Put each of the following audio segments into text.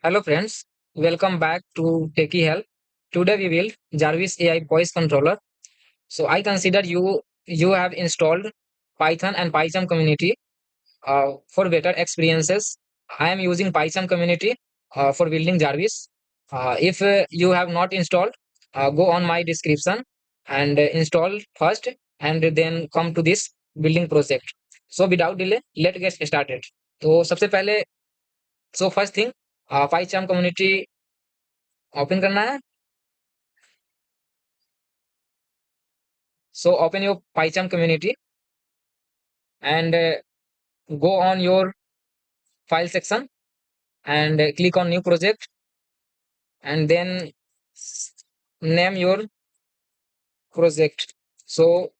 Hello friends, welcome back to Techie Help. Today we will Jarvis AI voice controller. So I consider you have installed Python and PyCharm community for better experiences. I am using PyCharm community for building Jarvis. If you have not installed, go on my description and install first, and then come to this building project. So without delay, let's get started. तो सबसे पहले first thing PyCharm community open करना है. So open your PyCharm community and go on your file section and click on new project and then name your project. So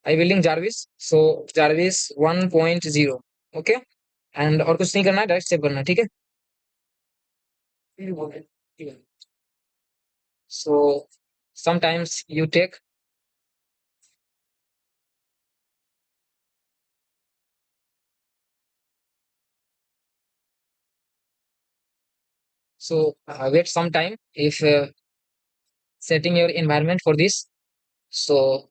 I building Jarvis. So Jarvis 1.0. Okay. And और कुछ नहीं करना है, direct save करना है. ठीक है. So sometimes you take. So wait some time if setting your environment for this. So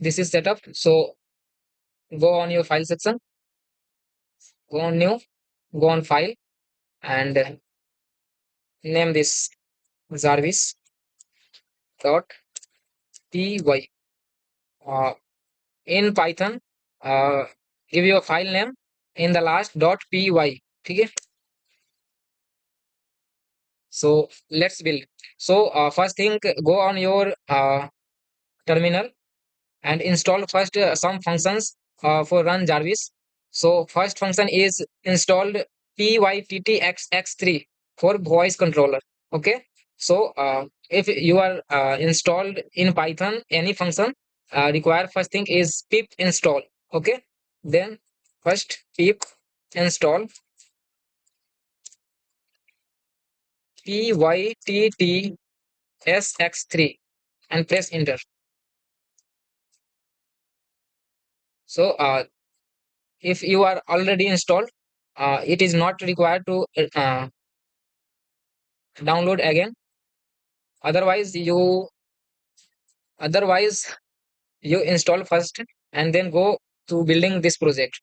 this is set up. So go on your file section, go on new, go on file and name this Jarvis dot py. Uh, in Python, give you a file name in the last dot py. Okay. So let's build. So first thing, go on your terminal and install first some functions for run Jarvis. So first function is installed pyttxx3 for voice controller. Okay. So if you are installed in Python any function, require first thing is pip install. Okay. Then first pip install pyttsx3 and press enter. So if you are already installed, it is not required to download again. Otherwise you install first and then go to building this project.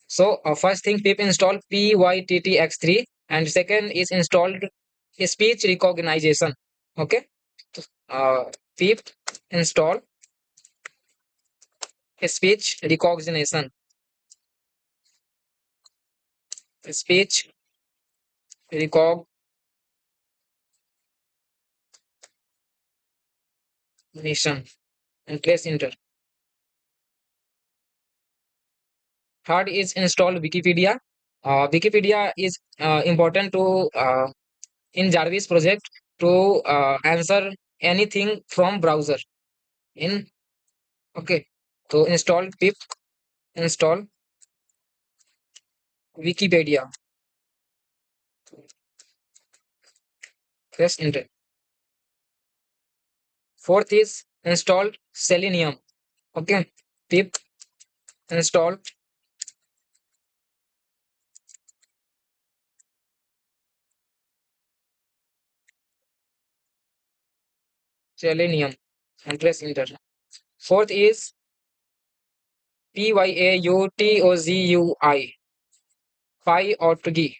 So first thing pip install pyttx3 and second is installed speech recognition. Okay. uh, Pip install speech recognition, speech recognition and press enter. Third is install Wikipedia. Wikipedia is important to in Jarvis project to answer anything from browser. In Okay, so install pip install Wikipedia. Press enter. Fourth is install Selenium. Okay, pip install Selenium and press enter. Fourth is PYAUTOZUI PyAutoGui.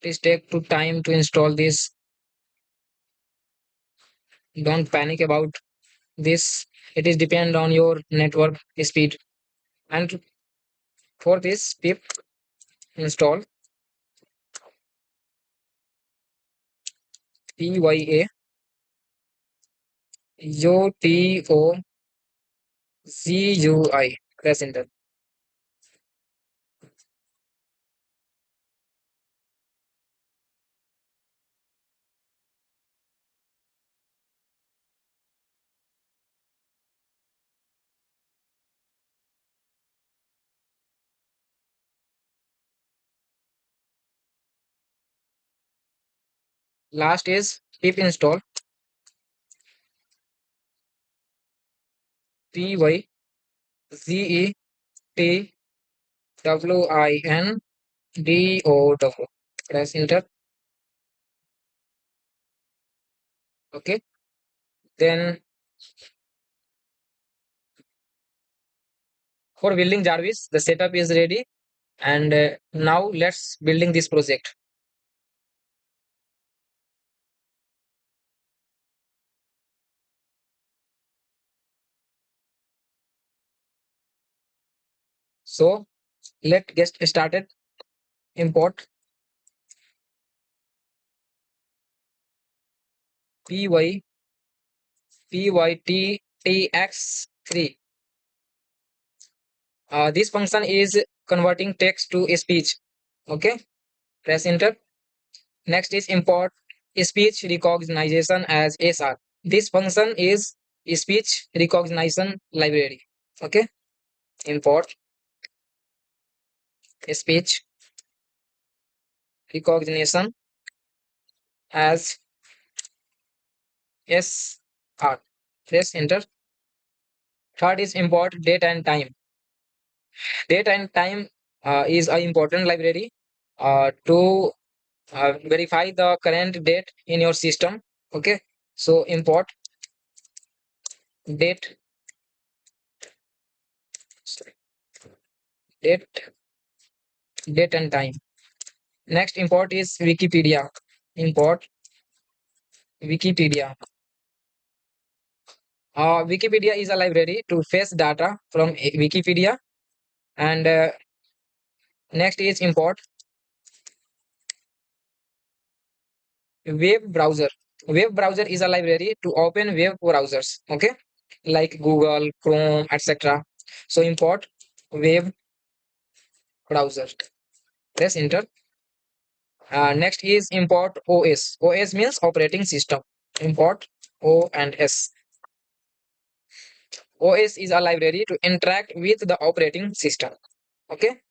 Please take to time to install this. Don't panic about this. It is depend on your network speed. And fourth is pip install PYAUTOZUI. Press enter. Last is pip install Pythwindow. Press enter. Okay. Then for building Jarvis, the setup is ready. And now let's building this project. So let's get started. Import pytx3. This function is converting text to a speech. Okay, press enter. Next is import speech recognition as SR. This function is speech recognition library. Okay, import speech recognition as SR. Press enter. Third is import date and time. Date and time is an important library to verify the current date in your system. Okay, so import date, sorry, date, date and time. Next import is Wikipedia. Import Wikipedia. Wikipedia is a library to fetch data from Wikipedia. And next is import web browser. Web browser is a library to open web browsers. Okay, like Google, Chrome, etc. So import web browser. Press enter. Next is import OS. OS means operating system. Import O and S. OS is a library to interact with the operating system. Okay.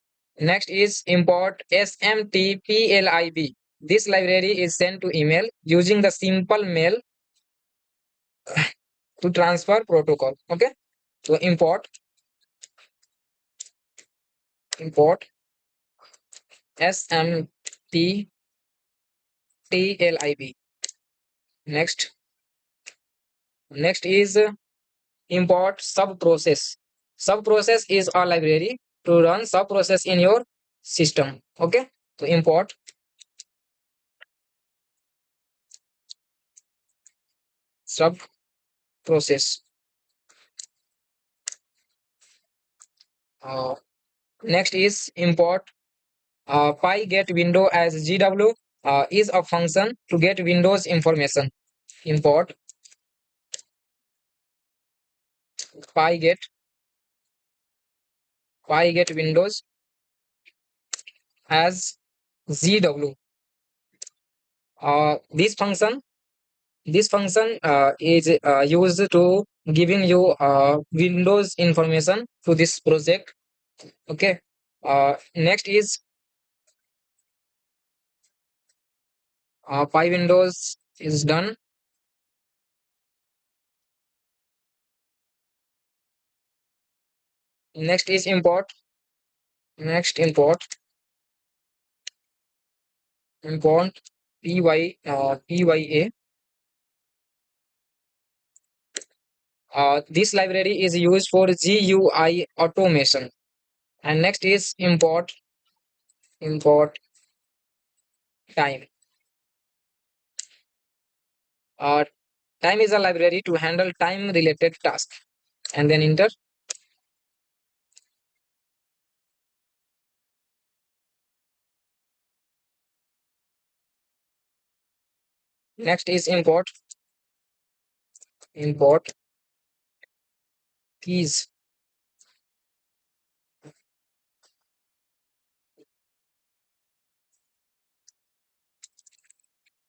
Next is import SMTPLIB. This library is sent to email using the simple mail to transfer protocol. Okay. So import SMTPLIB. Next is import subprocess. Subprocess is a library to run subprocess in your system. Okay, so import subprocess. Uh, Next is import pygetWindow as GW. Is a function to get Windows information. Import pyget pygetWindows as GW. This function is used to giving you Windows information to this project. Okay. Next is PyWindows is done. Next is import. Next import PYA. This library is used for GUI automation. And next is import time. Uh, Time is a library to handle time related tasks. And then enter. Next is import keys.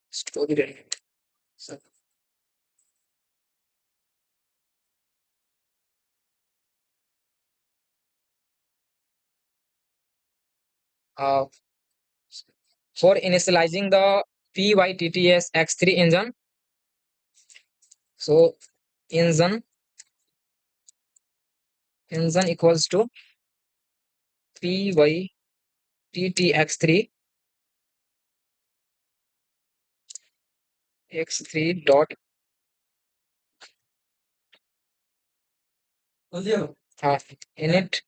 Story. So, uh, for initializing the PYTTS X3 engine. So engine equals to PYTTX3 X3 dot uh, init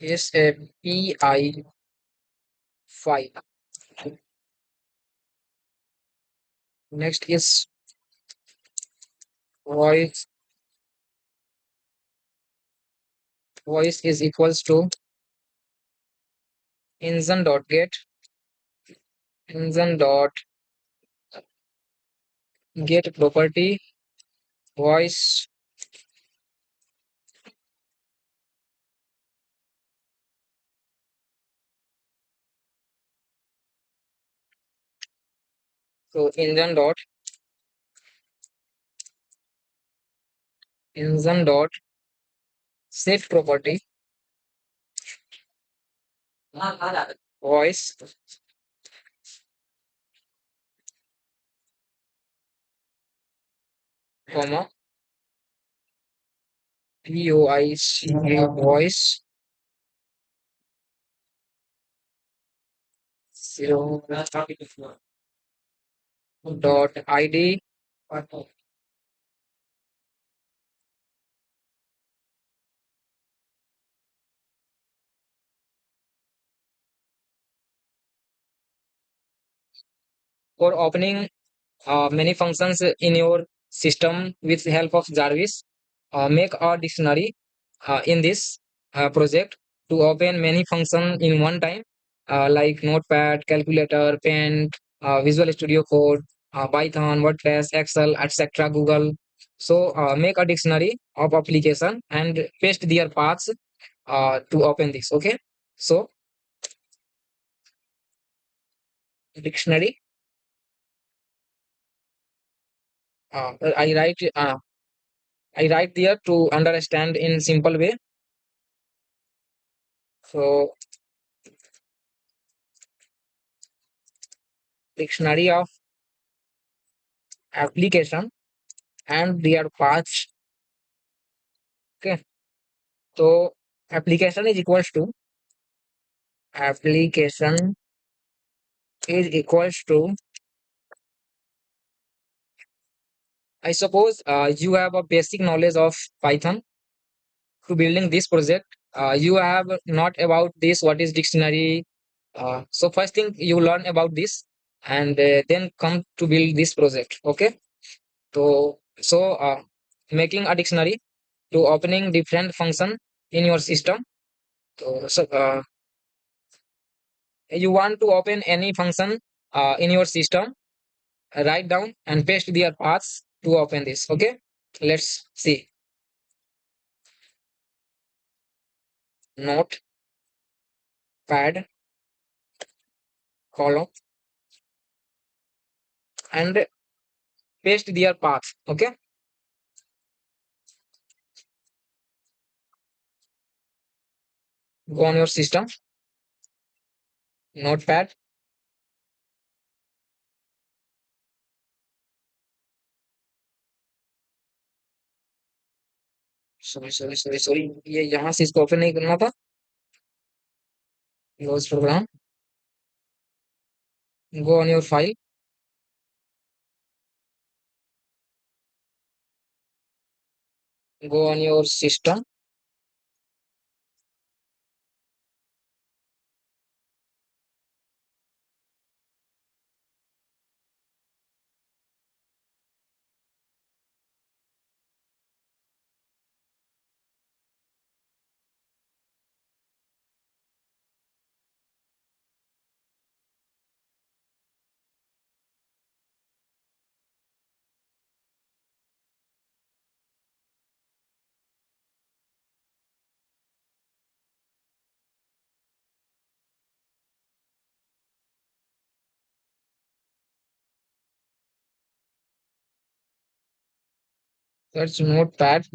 is a PI5. Next is voice voice is equals to engine dot get property voice. So engine dot set property voice, comma voice 0 dot id for opening many functions in your system with help of Jarvis. Make a dictionary in this project to open many functions in one time, like Notepad, Calculator, Paint, Visual Studio Code, Python, WordPress, Excel, etc. Google. So make a dictionary of application and paste their paths to open this. Okay. So dictionary. Uh, I write. Uh, I write there to understand in simple way. So dictionary of application and their paths. Okay. So application is equals to application is equals to I suppose you have a basic knowledge of Python to building this project. You have not about this what is dictionary. So first thing you learn about this and then come to build this project. Okay. So making a dictionary to opening different function in your system. So you want to open any function in your system, write down and paste their paths to open this. Okay, let's see. Notepad column and paste their path. Okay, go on your system, notepad, sorry ये यहाँ से इसको open नहीं करना था. Close program, go on your file, go on your system, search notepad,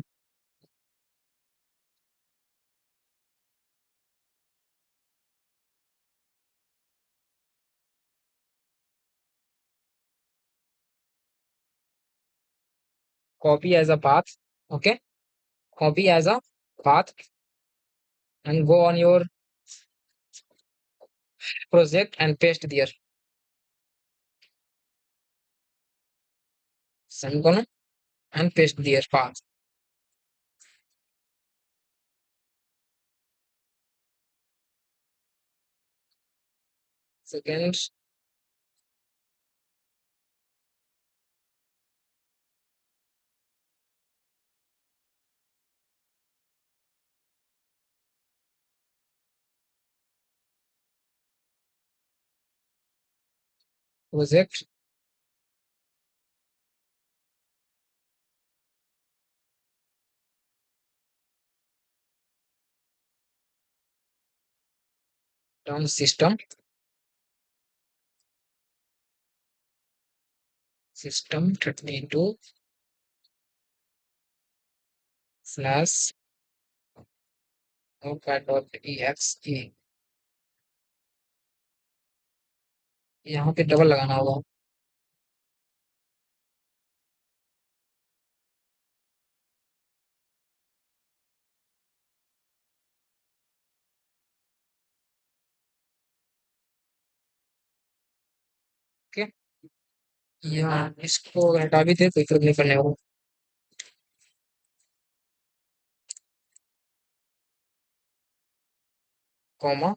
copy as a path. Okay, copy as a path and go on your project and paste there. Semicolon and paste there path. Second, project term system 32 slash notepad.exe. यहाँ पे double लगाना होगा. Okay, यहाँ इसको हटा भी दे, कोई फर्क नहीं पड़ने वाला. Comma,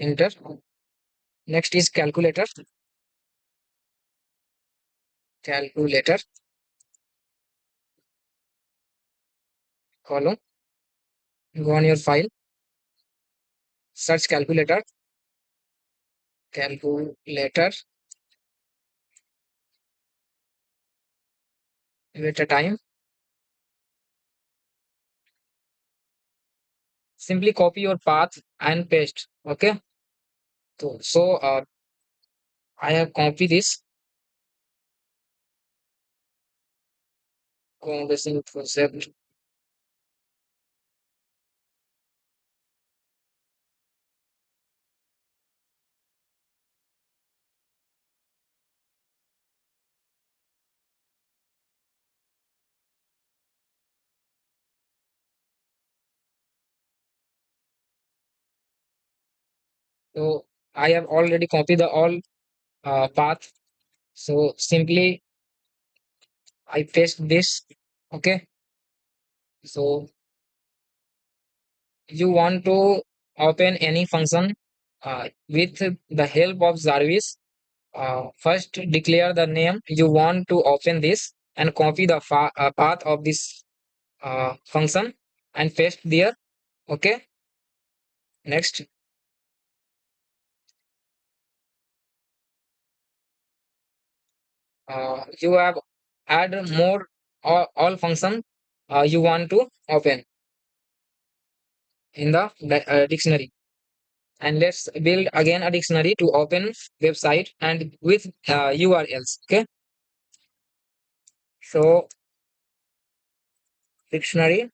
inter. Next is calculator. Calculator column. Go on your file, search calculator. Calculator. Wait a time. Simply copy your path and paste. Okay. So I have copied this. Conversation concept. So I have already copied the all path. So simply I paste this. Okay. So you want to open any function with the help of Jarvis. First declare the name you want to open this and copy the path of this function and paste there. Okay. Next, you have add more all function you want to open in the dictionary, and let's build again a dictionary to open website and with URLs. Okay, so dictionary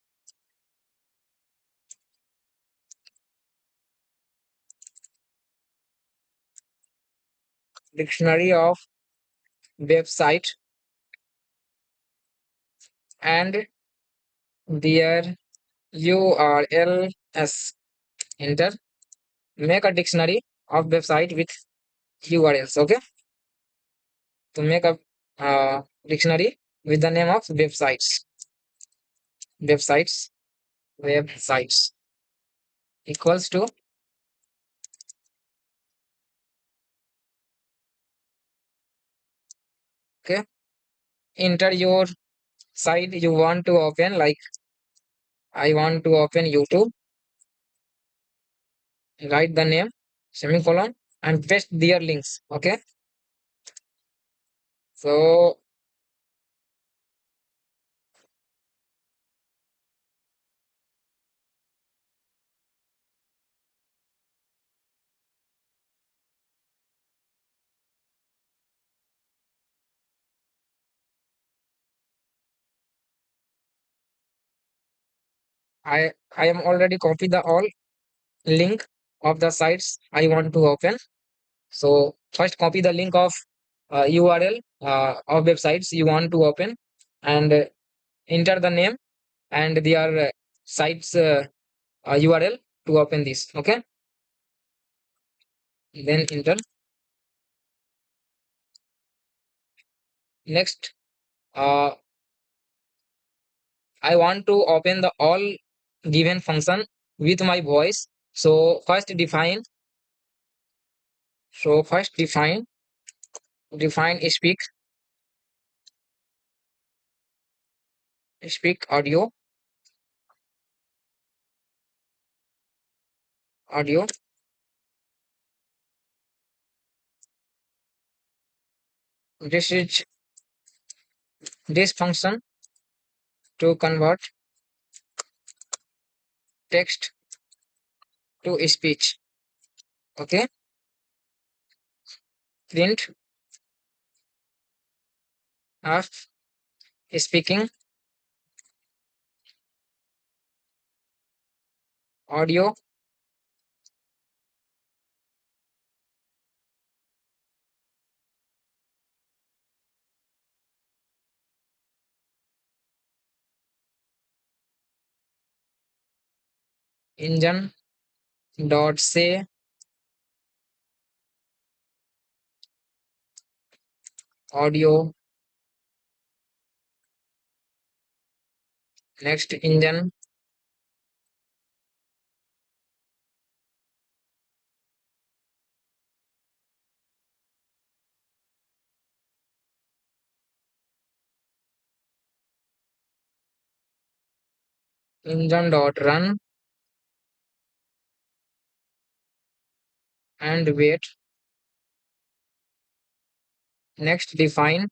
of website and their URLs. Enter. Make a dictionary of website with URLs. Okay, to make a dictionary with the name of websites websites equals to. Okay, enter your site you want to open, like I want to open YouTube. Write the name, semicolon, and paste their links. Okay, so I am already copy the all link of the sites I want to open. So first copy the link of URL of websites you want to open, and enter the name and their site's URL to open this. Okay, then enter. Next, uh, I want to open the all given function with my voice. So first define speak audio. This is this function to convert text to speech. Okay, print of speaking audio engine dot say audio. Next engine dot run and wait. Next define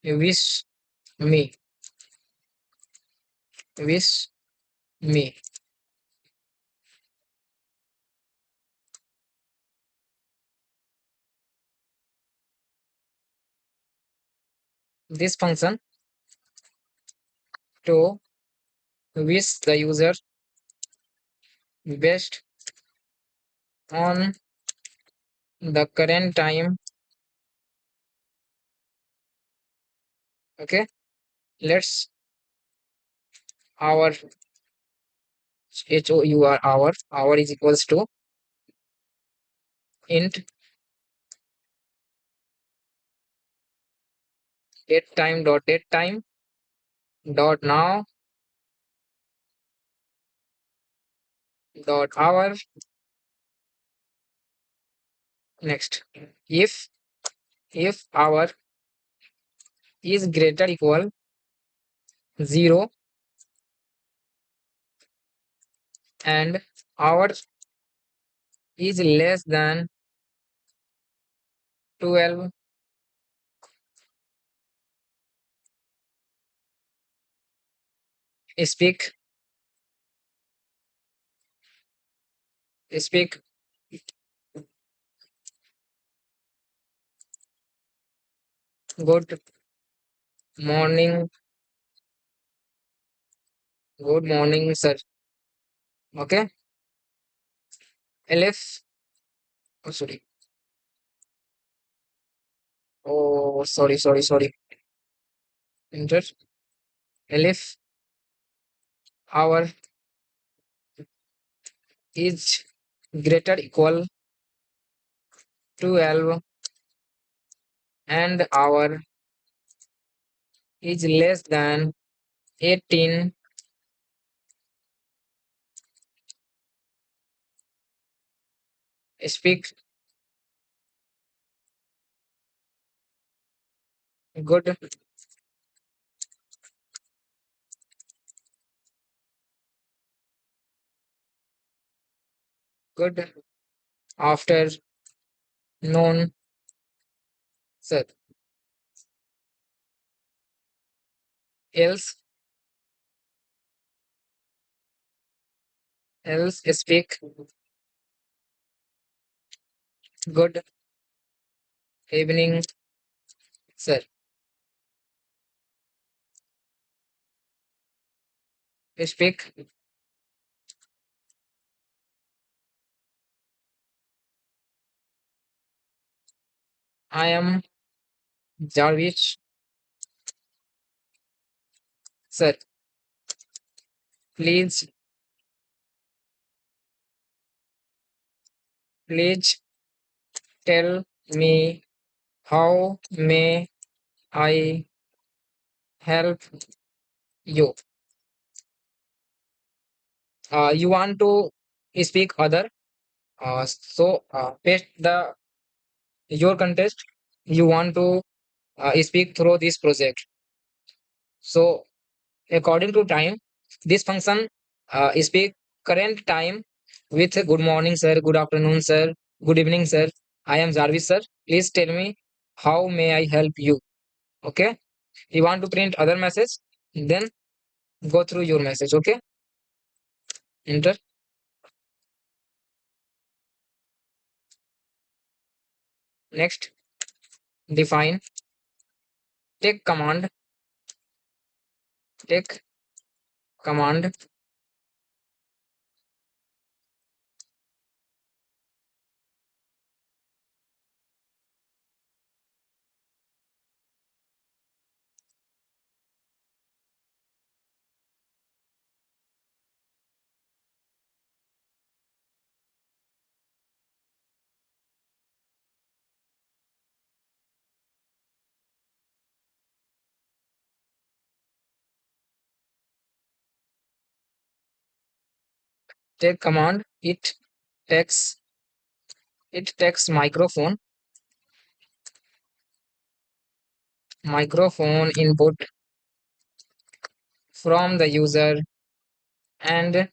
wish me wish me. This function to wish the user based on the current time. Okay, let's our hour is equals to int date time dot now dot hour. Next, if hour is greater equal 0 and hour is less than 12, speak speak good morning, good morning sir. Okay, elif, oh sorry, oh sorry, enter. Elif hour is greater equal 12 and hour is less than 18, speak good good afternoon sir. else speak good evening sir. Speak I am Jarvis Sir, please, please tell me how may I help you. You want to speak other. Paste the your contest. You want to speak through this project. So according to time, this function speak current time with good morning, sir, good afternoon, sir, good evening, sir. I am Jarvis, sir. Please tell me how may I help you. Okay. You want to print other message, then go through your message. Okay. Enter. Next, define. Take command. Take command. Take command. Takes takes microphone input from the user, and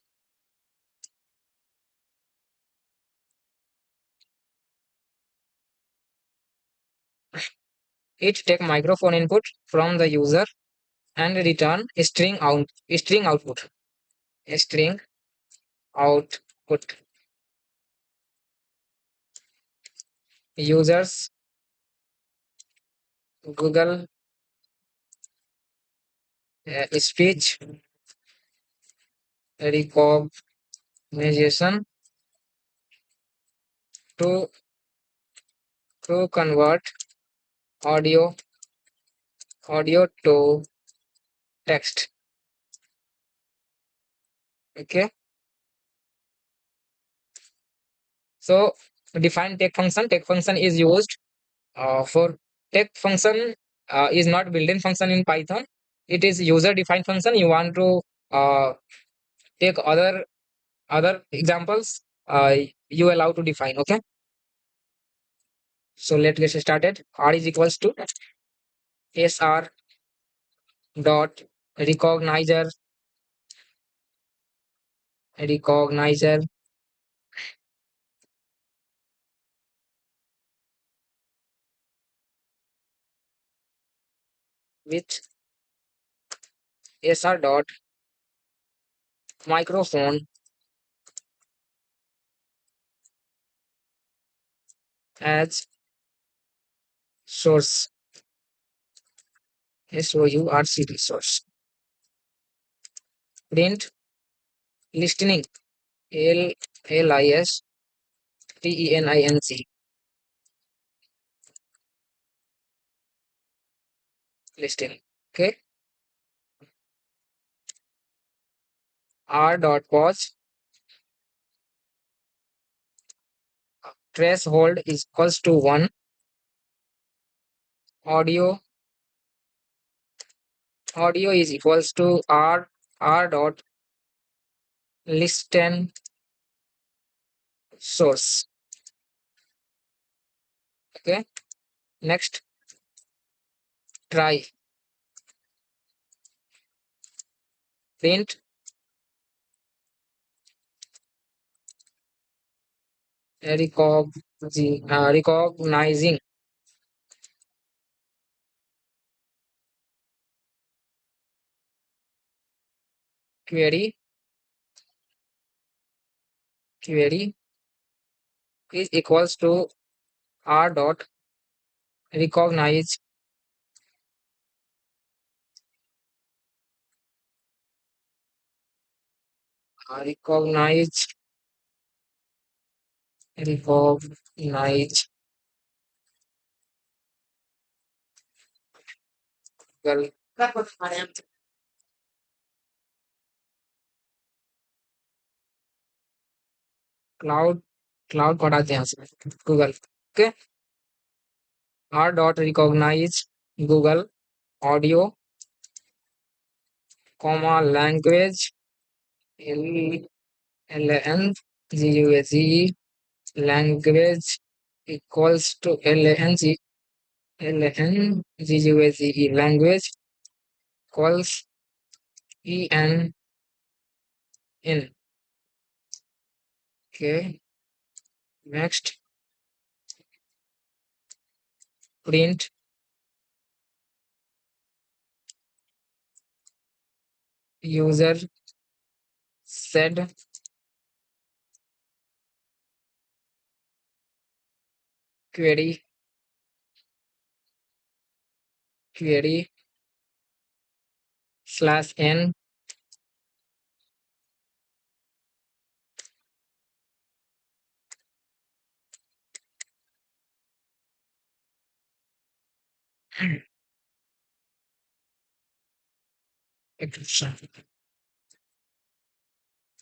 it take microphone input from the user and return string output. String output. Users Google speech recognition to convert audio to text. Okay. So define take function. Take function is used for take function is not built-in function in Python. It is user defined function. You want to take other examples, you allow to define. Okay. So let's get started. R is equals to sr dot recognizer recognizer with sr dot microphone as source. source source. Print listening. listening. Listening. Okay. R dot pause. Threshold is equals to 1. Audio audio is equals to r dot listen source. Okay. Next, try. Print recognizing query is equals to r dot recognize recognize recognize well, cloud cloud पढ़ाते हैं यहाँ से Google okay r dot recognize Google audio comma language L L N G U A G language equals to LANGUAGE language equals ENN. Okay, next print user said query slash n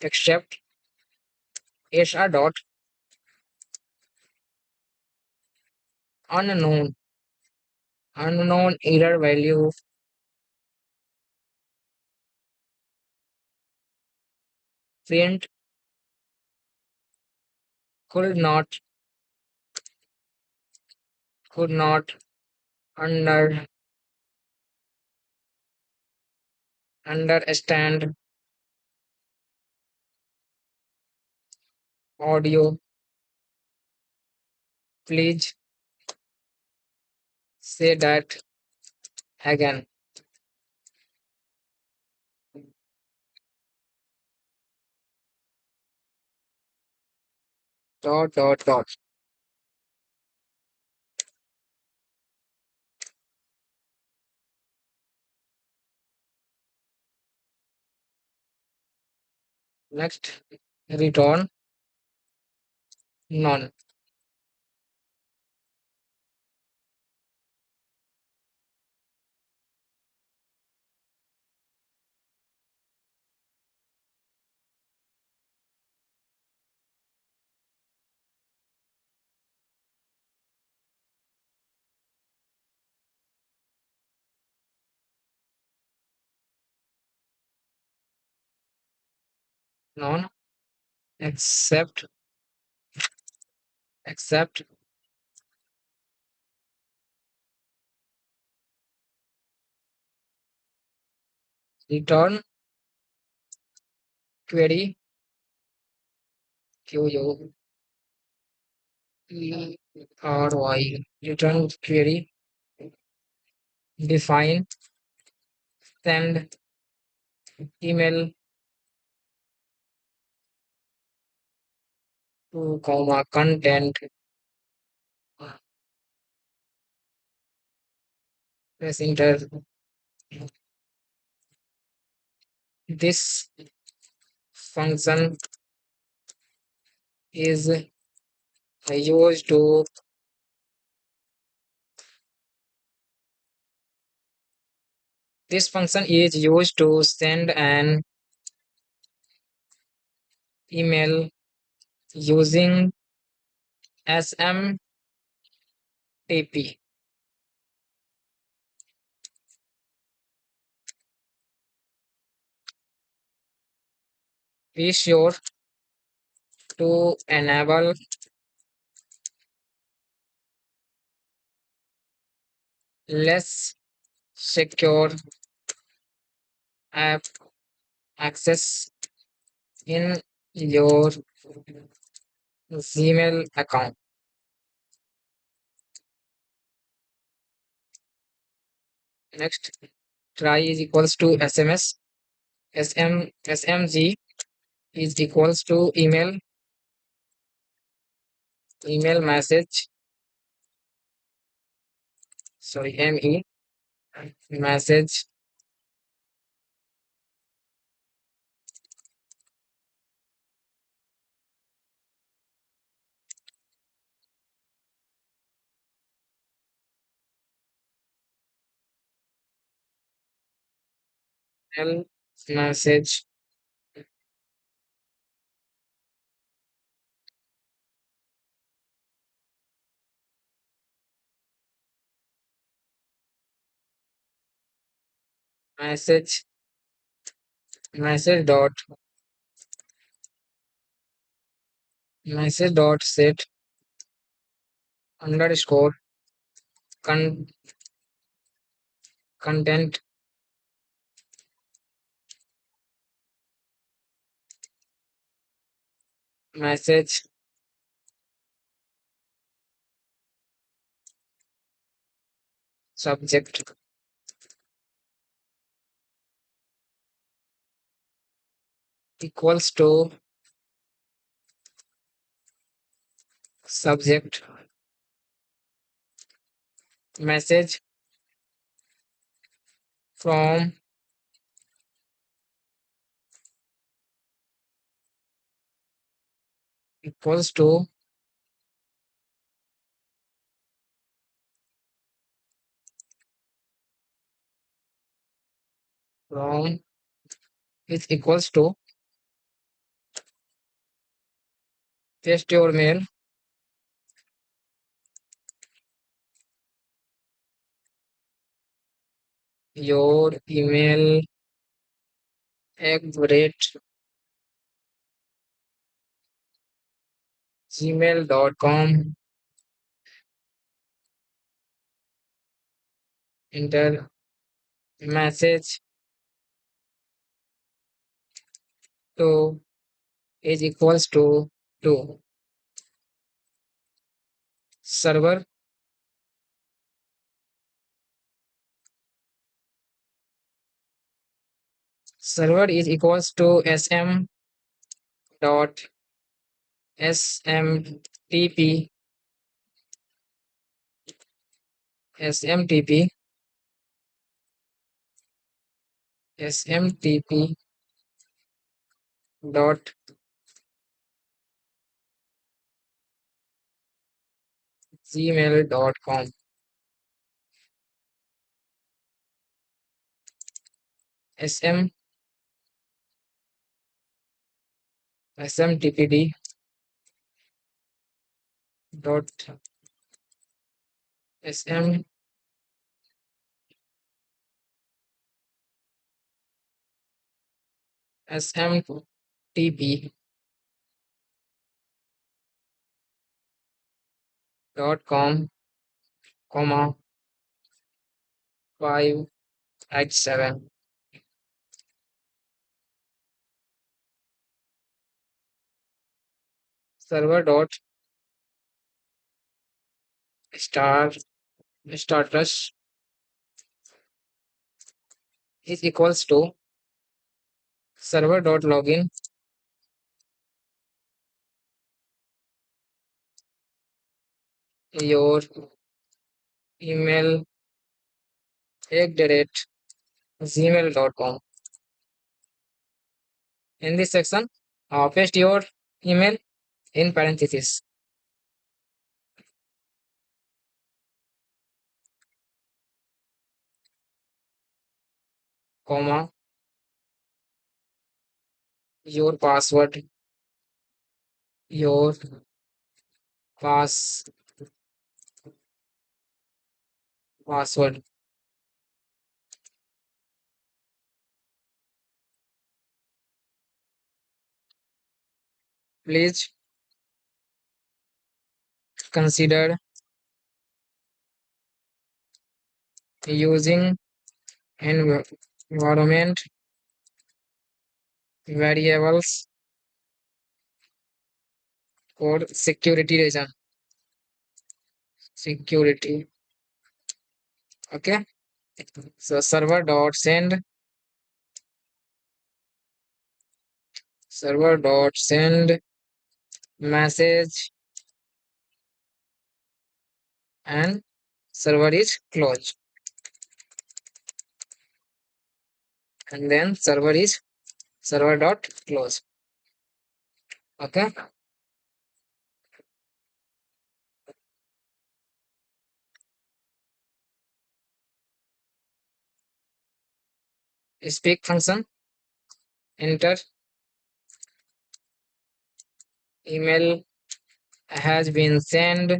except sr dot unknown error value print could not under understand audio. Please say that again. Dot. Next, return none. None except except return query QUERY return query define send email to comma content press enter. This function is used to this function is used to send an email using SMTP. Be sure to enable less secure app access in your Gmail account. Next, try is equals to SMS. SMG is equals to email message. Sorry, ME message L message message message dot set underscore con- content message subject equals to subject message from equals to from is equals to paste your mail your email @ gmail.com enter message to is equals to server server is equals to dot smtp smtp smtp dot gmail.com sm smtpd dot smtp dot com comma 587 server dot star status is equals to server dot login your email @gmail.com. In this section, paste your email in parentheses, comma, your password, your pass password. Please consider using environment variables for security reason. Security. Okay. So server dot send message and server is closed, and then server dot close. Okay. Speak function enter email has been sent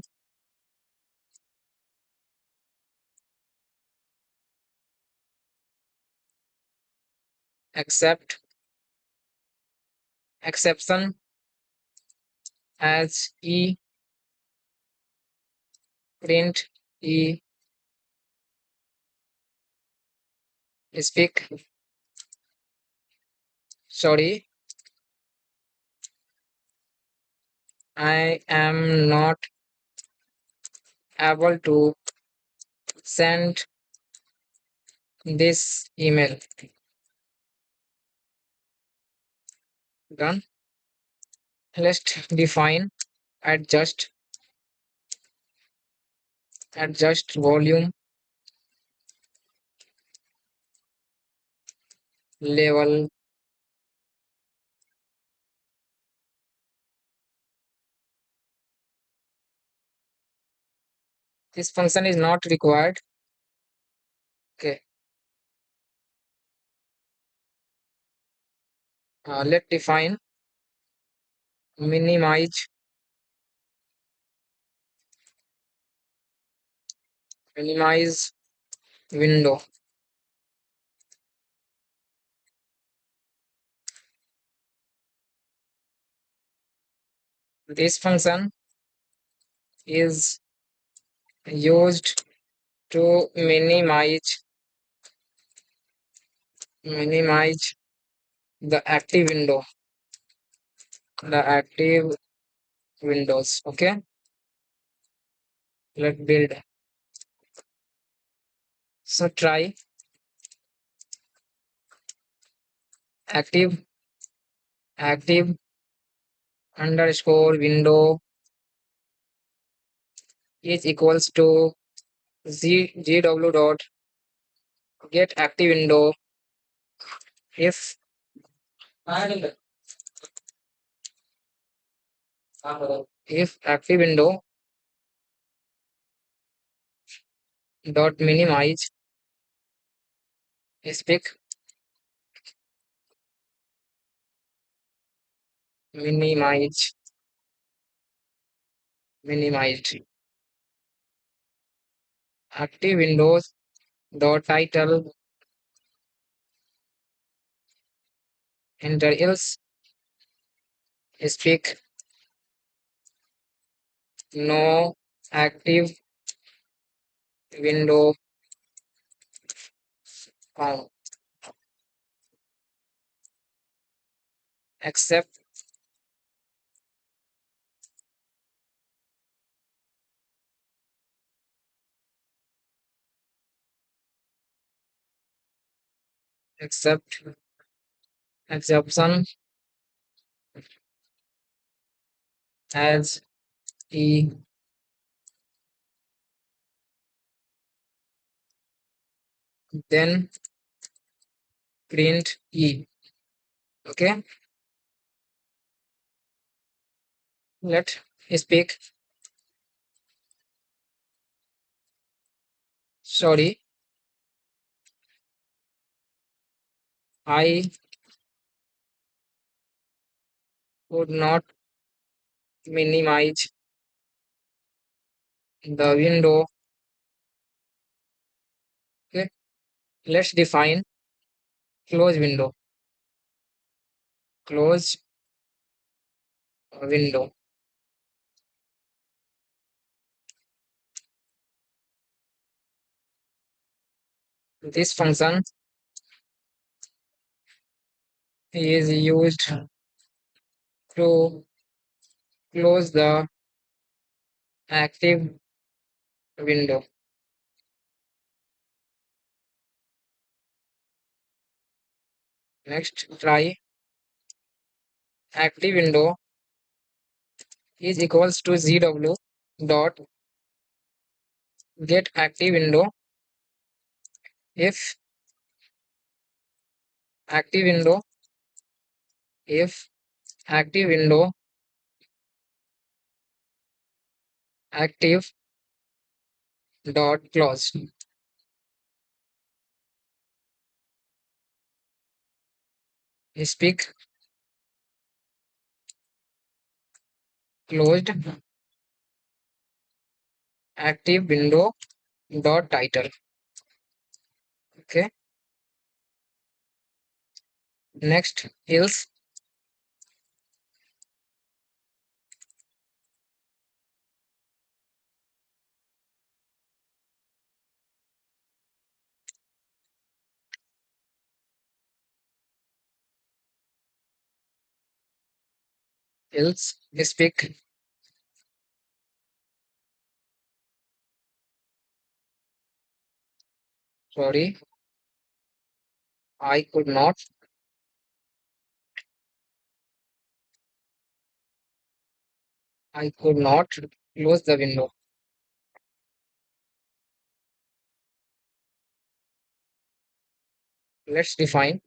accept exception as e print e speak sorry, I am not able to send this email. Done. Let's define adjust volume level. This function is not required. Okay. Let's define minimize minimize window. This function is used to minimize the active windows. Okay, let's build. So try active active underscore window is equals to gw dot get active window if if active window dot speak minimize minimized active windows dot title enter else speak no active window found accept accept exception as e then print e. Okay, let speak sorry, I would not minimize the window. Okay, let's define close window. Close window. This function is used to close the active window. Next, try active window is equals to gw dot get active window if active window if active window active dot close speak closed active window dot title. Okay, Next, else speak. Sorry, I could not. I could not close the window. Let's define.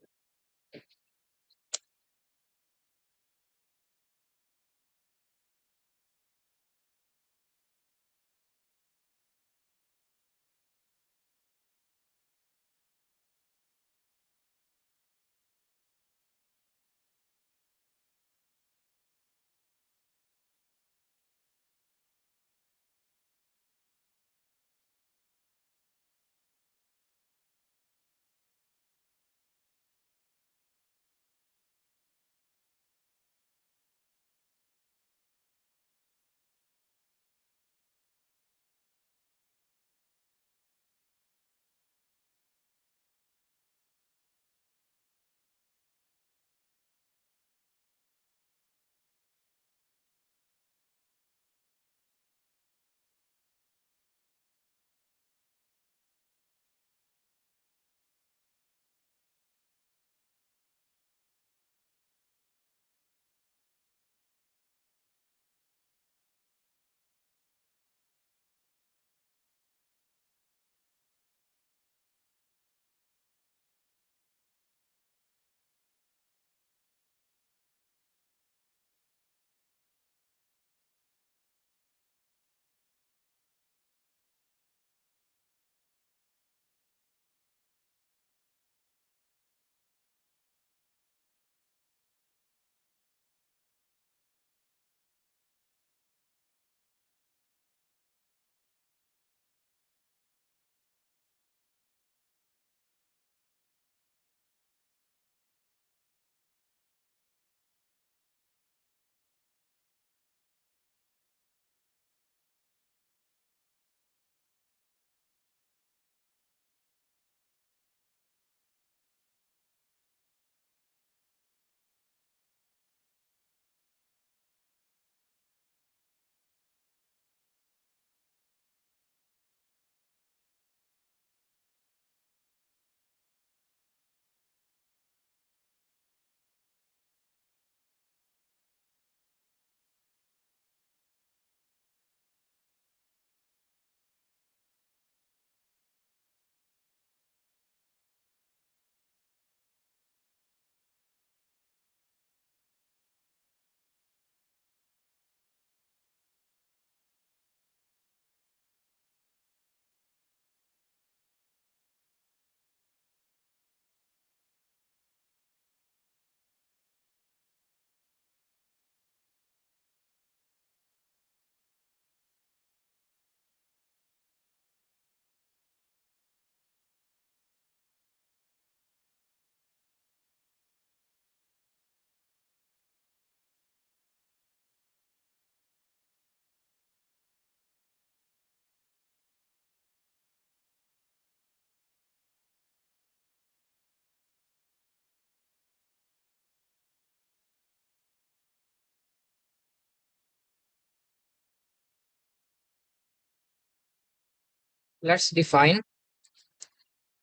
Let's define.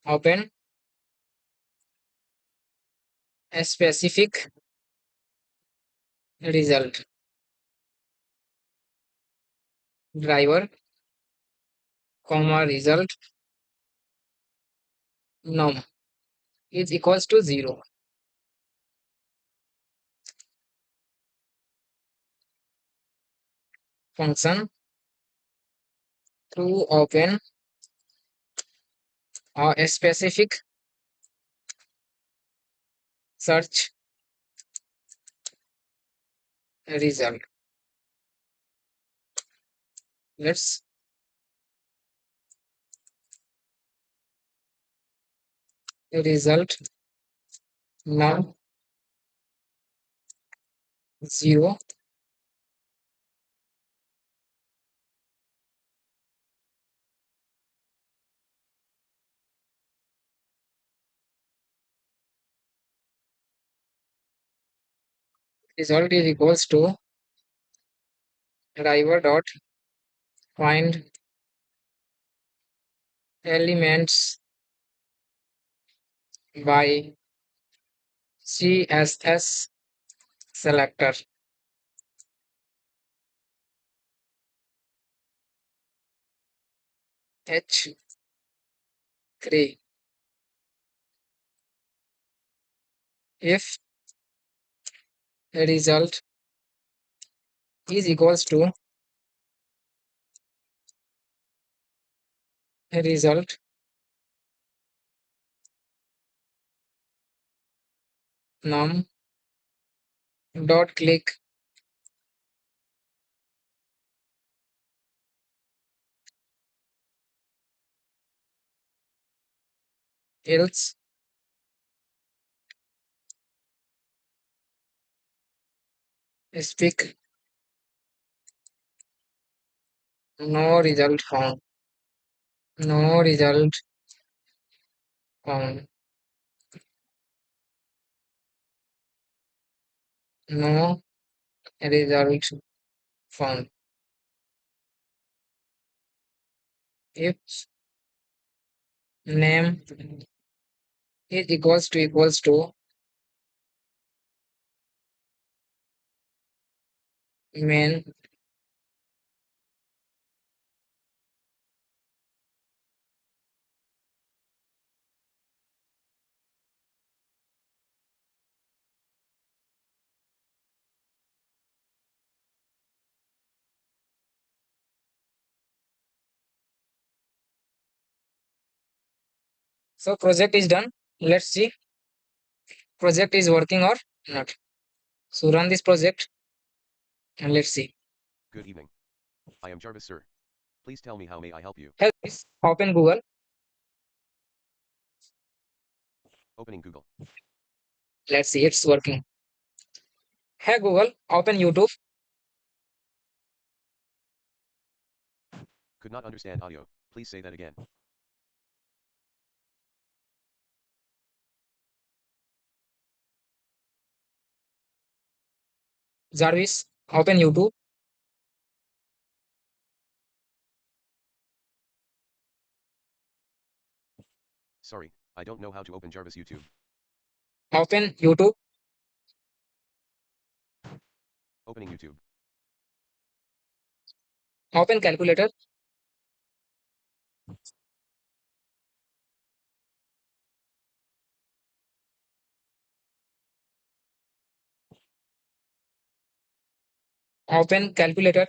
Open a specific result. Driver, comma result num is equals to 0. Function to open a specific search result. Let's result num 0. Result is equals to driver dot find elements by CSS selector H3. If result is equals to result num dot click else speak no result found. No result found. No result found. If name is equals to main so project is done. Let's see project is working or not. So run this project and let's see. Good evening. I am Jarvis, sir. Please tell me how may I help you? Help is open Google. Opening Google. Let's see it's working. Hey Google, open YouTube. Could not understand audio. Please say that again. Jarvis, open YouTube. Sorry, I don't know how to open Jarvis YouTube. Open YouTube. Opening YouTube. Open calculator. Open calculator.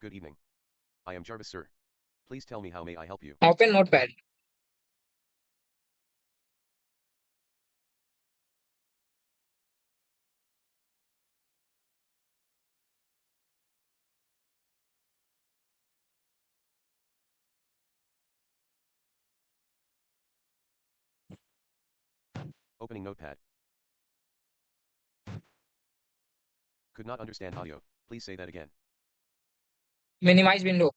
Good evening. I am Jarvis, sir. Please tell me how may I help you? Open notepad. Opening Notepad. Could not understand audio. Please say that again. Minimize window.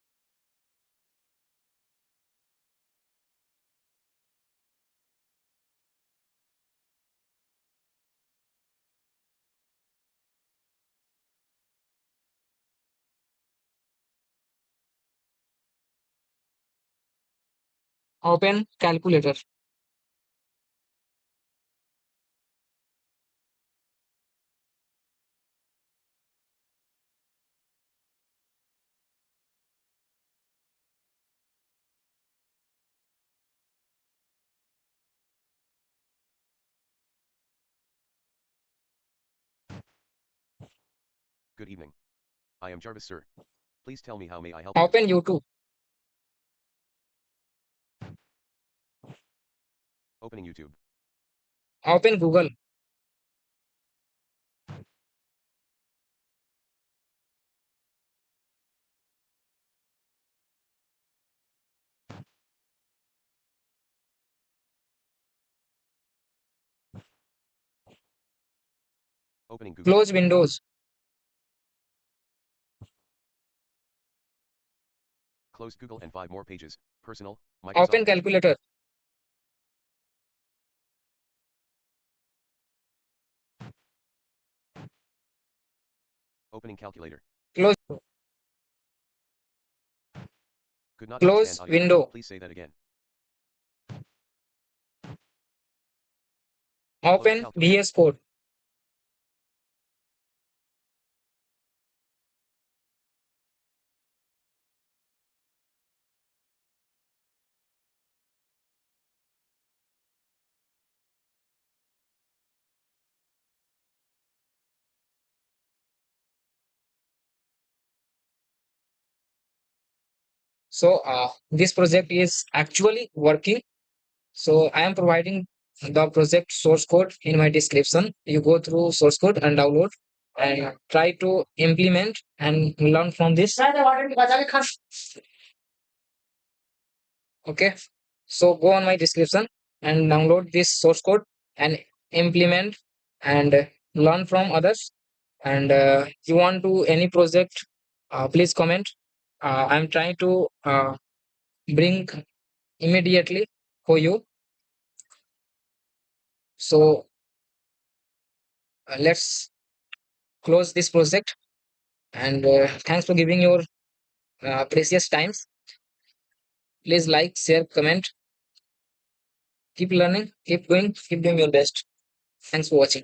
Open calculator. Good evening. I am Jarvis, sir. Please tell me how may I help you? Open YouTube. Opening YouTube. Open Google. Opening Google. Close Windows. Close Google and 5 more pages. Personal, Microsoft. Open Calculator. Opening calculator. Close. Could not Close understand audio. window. Please say that again. Open calculator. VS Code. So this project is actually working. So I am providing the project source code in my description. You go through source code and download and try to implement and learn from this. Okay. So go on my description and download this source code and implement and learn from others. And you want to any project, please comment. I'm trying to bring immediately for you. So let's close this project and thanks for giving your precious times. Please like, share, comment. Keep learning, keep going, keep doing your best. Thanks for watching.